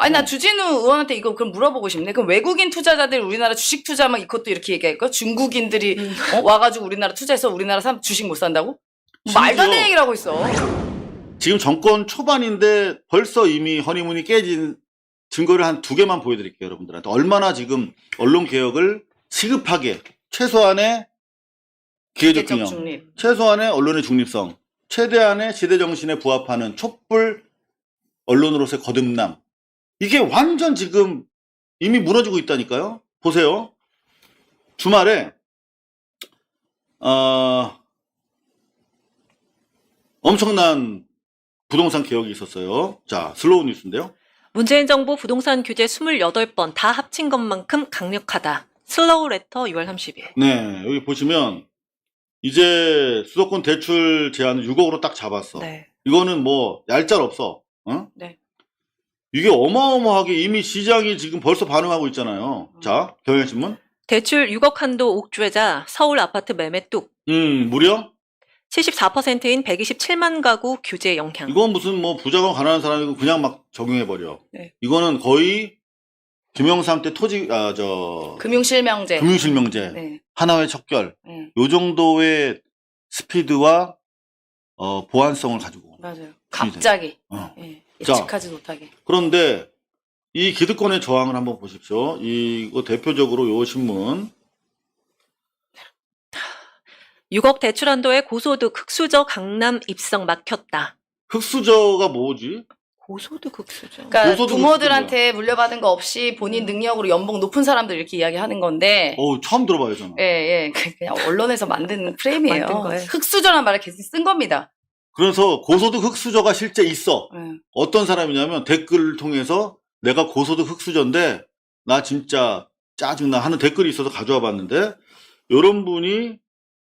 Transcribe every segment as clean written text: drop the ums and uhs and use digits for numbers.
아니, 나 주진우 의원한테 이거 그럼 물어보고 싶네. 그럼 외국인 투자자들 우리나라 주식 투자 막 이것도 이렇게 얘기할까? 중국인들이 와가지고 우리나라 투자해서 우리나라 사람 주식 못 산다고? 말도 안 되는 얘기를 하고 있어. 지금 정권 초반인데 벌써 이미 허니문이 깨진 증거를 한 2개만 보여드릴게요, 여러분들한테. 얼마나 지금 언론 개혁을 시급하게 최소한의 기회적 균형, 중립. 최소한의 언론의 중립성, 최대한의 시대 정신에 부합하는 촛불 언론으로서의 거듭남. 이게 완전 지금 이미 무너지고 있다니까요. 보세요. 주말에 엄청난 부동산 개혁이 있었어요. 자, 슬로우 뉴스인데요. 문재인 정부 부동산 규제 28번 다 합친 것만큼 강력하다. 슬로우 레터 6월 30일. 네, 여기 보시면 이제 수도권 대출 제한을 6억으로 딱 잡았어. 네. 이거는 뭐 얄짤 없어. 어? 네. 이게 어마어마하게 이미 시장이 지금 벌써 반응하고 있잖아요. 자, 경향신문. 대출 6억 한도 옥죄자 서울 아파트 매매 뚝. 무려? 74%인 127만 가구 규제 영향. 이건 무슨 뭐 부자가 가난한 사람이고 그냥 막 적용해버려. 네. 이거는 거의 김영삼 때 금융실명제. 금융실명제. 네. 하나의 척결. 네. 요 정도의 스피드와 보안성을 가지고. 맞아요. 갑자기. 어. 네. 자. 예측하지 못하게. 그런데 이 기득권의 저항을 한번 보십시오. 이거 대표적으로 요 신문. 6억 대출 한도에 고소득 흑수저 강남 입성 막혔다. 흑수저가 뭐지? 고소득 흑수저. 그러니까 고소득 부모들한테 물려받은 거 없이 본인 능력으로 연봉 높은 사람들 이렇게 이야기하는 건데. 처음 들어봐요, 저는. 예. 그냥 언론에서 만든 프레임이에요. 만든 거예요. 흑수저란 말을 계속 쓴 겁니다. 그래서 고소득 흑수저가 실제 있어. 예. 어떤 사람이냐면 댓글을 통해서 내가 고소득 흑수저인데 나 진짜 짜증나 하는 댓글이 있어서 가져와 봤는데 이런 분이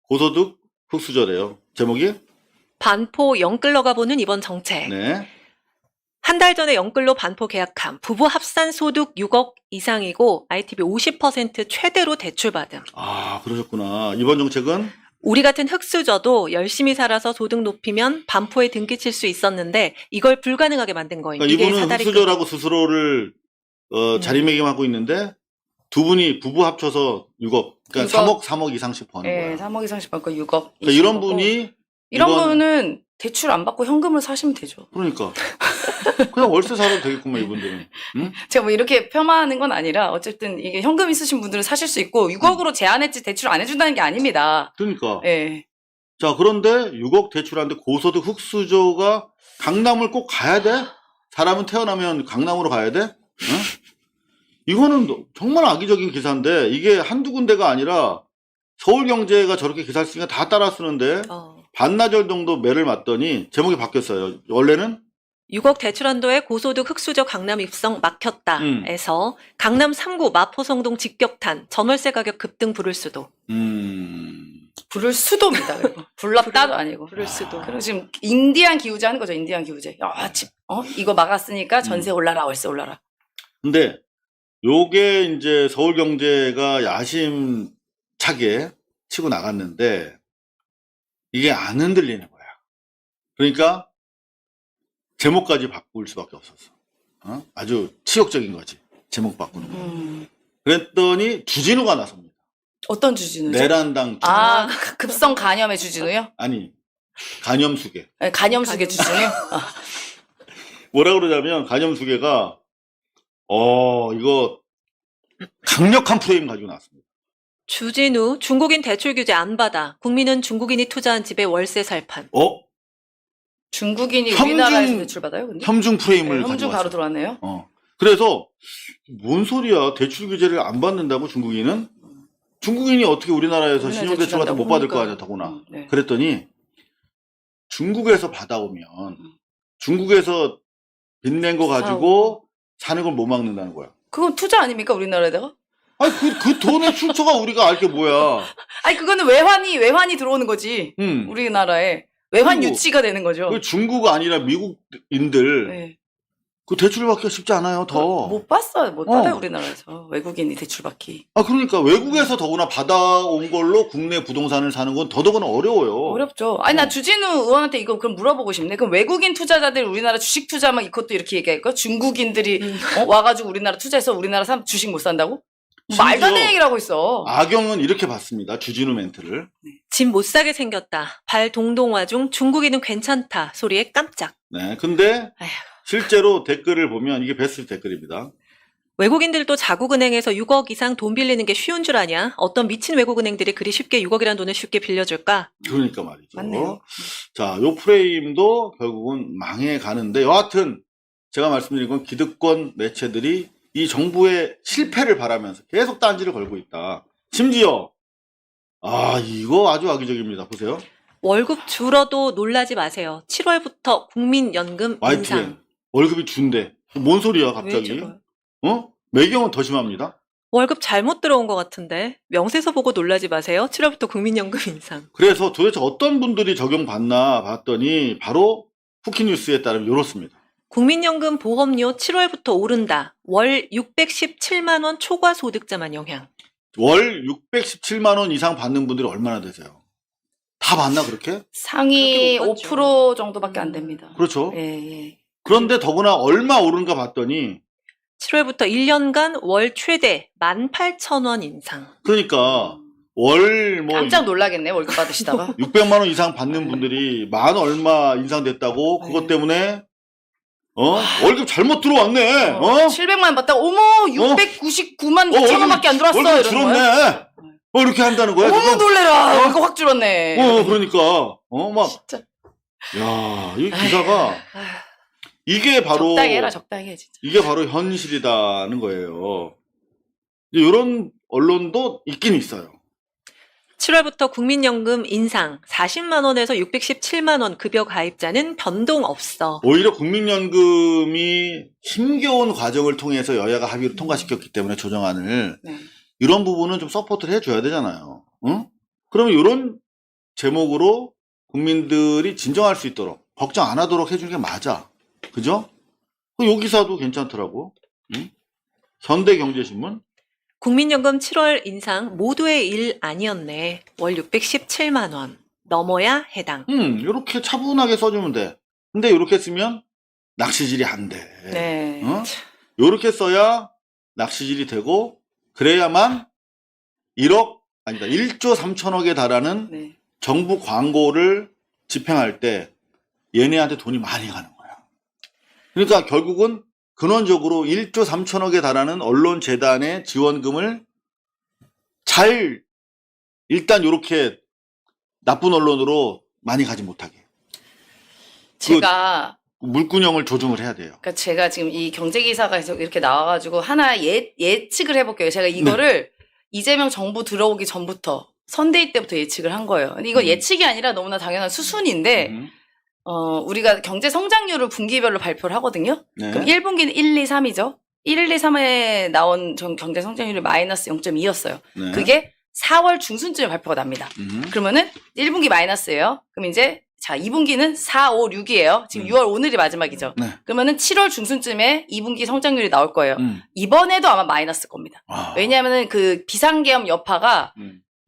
고소득 흑수저래요. 제목이? 반포 영끌러 가보는 이번 정책. 네. 한 달 전에 영끌로 반포 계약함. 부부 합산 소득 6억 이상이고 ITB 50% 최대로 대출받음. 아, 그러셨구나. 이번 정책은? 우리 같은 흑수저도 열심히 살아서 소득 높이면 반포에 등기칠 수 있었는데 이걸 불가능하게 만든 거예요. 그러니까 이게 이분은 사다리 흑수저라고 스스로를 자리매김하고 있는데 두 분이 부부 합쳐서 6억. 그러니까 6억. 3억 이상씩 버는 예, 거야. 3억 이상씩 받고 6억. 그러니까 이런 분이 이런 이번- 분은 대출 안 받고 현금을 사시면 되죠. 그러니까 그냥 월세 살아도 되겠구만 이분들은. 응? 제가 뭐 이렇게 폄하하는 건 아니라 어쨌든 이게 현금 있으신 분들은 사실 수 있고 6억으로 제한했지 대출 안 해준다는 게 아닙니다. 그러니까. 예. 자, 그런데 6억 대출하는데 고소득 흑수저가 강남을 꼭 가야 돼? 사람은 태어나면 강남으로 가야 돼? 응? 이거는 정말 악의적인 기사인데 이게 한두 군데가 아니라 서울경제가 저렇게 기사를 쓰니까 다 따라 쓰는데 반나절 정도 매를 맞더니 제목이 바뀌었어요. 원래는 6억 대출 한도에 고소득 흑수저 강남 입성 막혔다에서 강남 3구 마포성동 직격탄 전월세 가격 급등 부를 수도. 부를 수도입니다. 그리고 불렀다도 아니고. 부를 수도. 그리고 지금 인디안 기후제 하는 거죠. 인디안 기후제. 야, 이거 막았으니까 전세 올라라, 월세 올라라. 근데 요게 이제 서울경제가 야심차게 치고 나갔는데 이게 안 흔들리는 거야. 그러니까 제목까지 바꿀 수밖에 없었어. 아주 치욕적인 거지. 제목 바꾸는 거. 그랬더니 주진우가 나섭니다. 어떤 주진우죠? 내란당 주진우. 아, 급성 간염의 주진우요? 아니, 간염수계. 네, 간염수계 주진우? 뭐라 그러냐면 간염수계가 이거 강력한 프레임 가지고 나왔습니다. 주진우 중국인 대출 규제 안 받아. 국민은 중국인이 투자한 집에 월세 살판. 중국인이 함중- 우리나라에서 대출 받아요? 근데? 혐중 프레임을 네, 혐중 가지고 바로 왔어. 들어왔네요. 그래서 뭔 소리야? 대출 규제를 안 받는다고 중국인은? 중국인이 어떻게 우리나라에서 우리나라 신용대출 같은 거 못 받을 거 아니야, 더구나. 네. 그랬더니 중국에서 받아오면 중국에서 빚낸 거 가지고 사는 걸 못 막는다는 거야. 그건 투자 아닙니까? 우리나라에다가? 아니 그 돈의 출처가 우리가 알 게 뭐야? 아니 그거는 외환이 들어오는 거지. 우리나라에 외환 그리고 유치가 되는 거죠. 그 중국 아니라 미국인들 네. 그 대출 받기가 쉽지 않아요, 더. 못 봤어요. 못 받아요, 우리나라에서. 외국인이 대출받기. 그러니까 외국에서 더구나 받아온 걸로 국내 부동산을 사는 건 더더구나 어려워요. 어렵죠. 아니, 나 주진우 의원한테 이거 그럼 물어보고 싶네. 그럼 외국인 투자자들 우리나라 주식 투자 막 이것도 이렇게 얘기할까? 중국인들이 와가지고 우리나라 투자해서 우리나라 사람 주식 못 산다고? 말도 안 되는 얘기를 하고 있어. 악영은 이렇게 봤습니다. 주진우 멘트를. 집 못 사게 생겼다. 발 동동화 중 중국인은 괜찮다. 소리에 깜짝. 네. 근데 아휴. 실제로 댓글을 보면 이게 베스트 댓글입니다. 외국인들도 자국은행에서 6억 이상 돈 빌리는 게 쉬운 줄 아냐? 어떤 미친 외국은행들이 그리 쉽게 6억이라는 돈을 쉽게 빌려줄까? 그러니까 말이죠. 맞네요. 자, 요 프레임도 결국은 망해가는데 여하튼 제가 말씀드린 건 기득권 매체들이 이 정부의 실패를 바라면서 계속 딴지를 걸고 있다. 심지어 이거 아주 악의적입니다. 보세요. 월급 줄어도 놀라지 마세요. 7월부터 국민연금 YTN 인상. 월급이 준대. 뭔 소리야 왜 갑자기? 저거요? 매경은 더 심합니다. 월급 잘못 들어온 것 같은데. 명세서 보고 놀라지 마세요. 7월부터 국민연금 인상. 그래서 도대체 어떤 분들이 적용받나 봤더니 바로 쿠키뉴스에 따르면 이렇습니다. 국민연금 보험료 7월부터 오른다. 월 617만 원 초과 소득자만 영향. 월 617만 원 이상 받는 분들이 얼마나 되세요? 다 받나 그렇게? 상위 그렇게 못 받죠. 5% 정도밖에 안 됩니다. 그렇죠. 예. 그런데 더구나 얼마 오른가 봤더니 7월부터 1년간 월 최대 18,000원 인상. 그러니까 월 깜짝 놀라겠네, 월급 받으시다가. 600만 원 이상 받는 분들이 만 얼마 인상됐다고 그것 때문에 월급 잘못 들어왔네. 700만 원 받다가 어머 699만 9천 원밖에 안 들어왔어. 월급 이러는 거야. 줄었네. 이렇게 한다는 거야. 어머 그거? 놀래라. 월급 확 줄었네. 그러니까 막 진짜. 야, 이 기사가 아휴, 이게 바로 적당히 해라, 적당히 해 진짜. 이게 바로 현실이다는 거예요. 이런 언론도 있긴 있어요. 7월부터 국민연금 인상 40만 원에서 617만 원 급여 가입자는 변동 없어. 오히려 국민연금이 힘겨운 과정을 통해서 여야가 합의로 통과시켰기 때문에 조정안을 네. 이런 부분은 좀 서포트를 해줘야 되잖아요. 응? 그러면 이런 제목으로 국민들이 진정할 수 있도록 걱정 안 하도록 해주는 게 맞아. 그죠? 요 기사도 괜찮더라고. 응? 현대경제신문. 국민연금 7월 인상 모두의 일 아니었네. 월 617만 원. 넘어야 해당. 이렇게 차분하게 써주면 돼. 근데 이렇게 쓰면 낚시질이 안 돼. 네. 이렇게 써야 낚시질이 되고 그래야만 1억 아니다 1조 3천억에 달하는 네. 정부 광고를 집행할 때 얘네한테 돈이 많이 가는 거야. 그러니까 결국은 근원적으로 1조 3천억에 달하는 언론재단의 지원금을 잘 일단 이렇게 나쁜 언론으로 많이 가지 못하게 제가 물균형을 조정을 해야 돼요. 그러니까 제가 지금 이 경제 기사가 계속 이렇게 나와가지고 하나 예측을 해볼게요. 제가 이거를 이재명 정부 들어오기 전부터 선대위 때부터 예측을 한 거예요. 근데 이거 예측이 아니라 너무나 당연한 수순인데 우리가 경제 성장률을 분기별로 발표를 하거든요. 네. 그럼 1분기는 1, 2, 3이죠. 1, 2, 3에 나온 경제 성장률이 마이너스 0.2였어요. 네. 그게 4월 중순쯤에 발표가 납니다. 그러면은 1분기 마이너스예요. 그럼 이제 자 2분기는 4, 5, 6이에요. 지금 6월 오늘이 마지막이죠. 네. 그러면은 7월 중순쯤에 2분기 성장률이 나올 거예요. 이번에도 아마 마이너스 겁니다. 왜냐하면은 그 비상계엄 여파가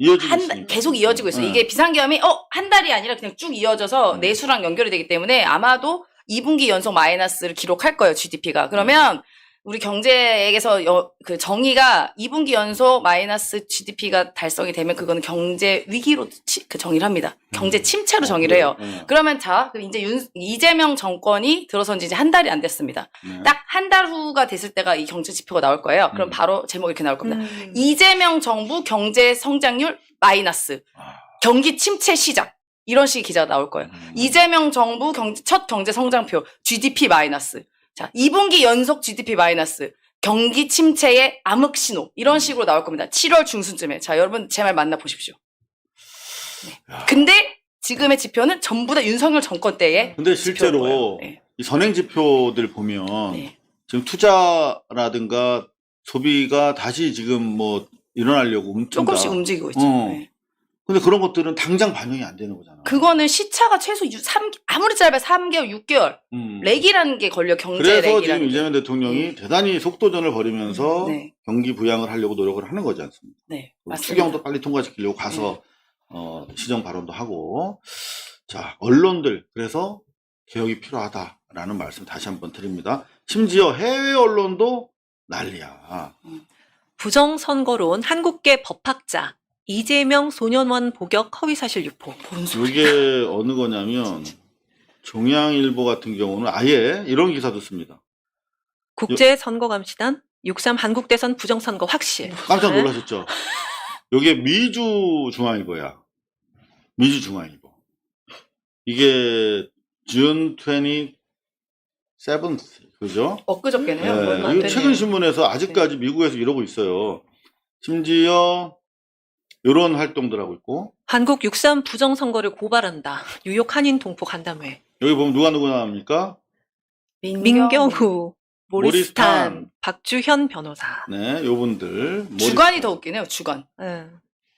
이어지고 있으니까. 계속 이어지고 있어요. 이게 비상계엄이 한 달이 아니라 그냥 쭉 이어져서 내수랑 연결이 되기 때문에 아마도 2분기 연속 마이너스를 기록할 거예요. GDP가. 그러면 우리 경제에서 그 정의가 2분기 연속 마이너스 GDP가 달성이 되면 그거는 경제 위기로 그 정의를 합니다. 경제 침체로 정의를 해요. 그러면 자, 그럼 이제 이재명 정권이 들어선 지 이제 한 달이 안 됐습니다. 딱 한 달 후가 됐을 때가 이 경제 지표가 나올 거예요. 그럼 바로 제목이 이렇게 나올 겁니다. 이재명 정부 경제 성장률 마이너스. 경기 침체 시작. 이런 식의 기사가 나올 거예요. 이재명 정부 첫 경제 성장표 GDP 마이너스. 자, 2분기 연속 GDP 마이너스. 경기 침체의 암흑 신호. 이런 식으로 나올 겁니다. 7월 중순쯤에. 자, 여러분 제 말 만나 보십시오. 네. 근데 지금의 지표는 전부 다 윤석열 정권 때의 근데 실제로 지표고요. 네. 이 선행 지표들 보면 네. 지금 투자라든가 소비가 다시 지금 뭐 일어나려고 움직인다. 조금씩 움직이고 있죠. 네. 근데 그런 것들은 당장 반영이 안 되는 거잖아. 그거는 시차가 최소 아무리 짧아야 3개월, 6개월. 렉이라는 게 걸려, 경제 그래서 렉이라는 지금 게. 이재명 대통령이 대단히 속도전을 벌이면서 네. 경기 부양을 하려고 노력을 하는 거지 않습니까? 네, 맞습니다. 추경도 빨리 통과시키려고 가서 시정 발언도 하고. 자, 언론들 그래서 개혁이 필요하다라는 말씀 다시 한번 드립니다. 심지어 해외 언론도 난리야. 부정선거론 한국계 법학자 이재명 소년원 복역 허위사실 유포. 뭔 소리야. 이게 어느 거냐면 종양일보 같은 경우는 아예 이런 기사도 씁니다. 국제선거감시단 6.3 한국대선 부정선거 확실. 깜짝 놀라셨죠? 이게 미주중앙일보야. 미주중앙일보. 이게 June 27th, 그죠? 엊그저께네요. 네, 얼마 안 이거 됐네요. 최근 신문에서 아직까지 미국에서 이러고 있어요. 심지어 이런 활동들 하고 있고, 한국 6.3 부정선거를 고발한다. 뉴욕 한인 동포 간담회. 여기 보면 누가 나옵니까? 민경우, 모리스탄, 모리스탄. 박주현 변호사. 네, 요분들. 주간이 더 웃기네요, 주간.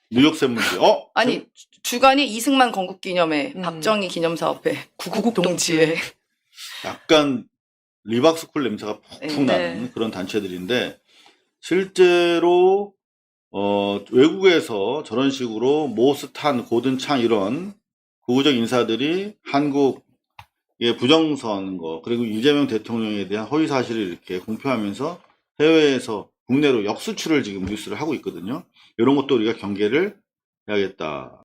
뉴욕 専문지. 아니, 주간이 이승만 건국기념회, 음. 박정희 기념사업회, 구국동지회. 구국동지회. 약간 리박스쿨 냄새가 푹푹 네. 나는 그런 단체들인데, 실제로 외국에서 저런 식으로 모스탄, 고든창 이런 고구적 인사들이 한국의 부정선거 그리고 이재명 대통령에 대한 허위 사실을 이렇게 공표하면서 해외에서 국내로 역수출을 지금 뉴스를 하고 있거든요. 이런 것도 우리가 경계를 해야겠다.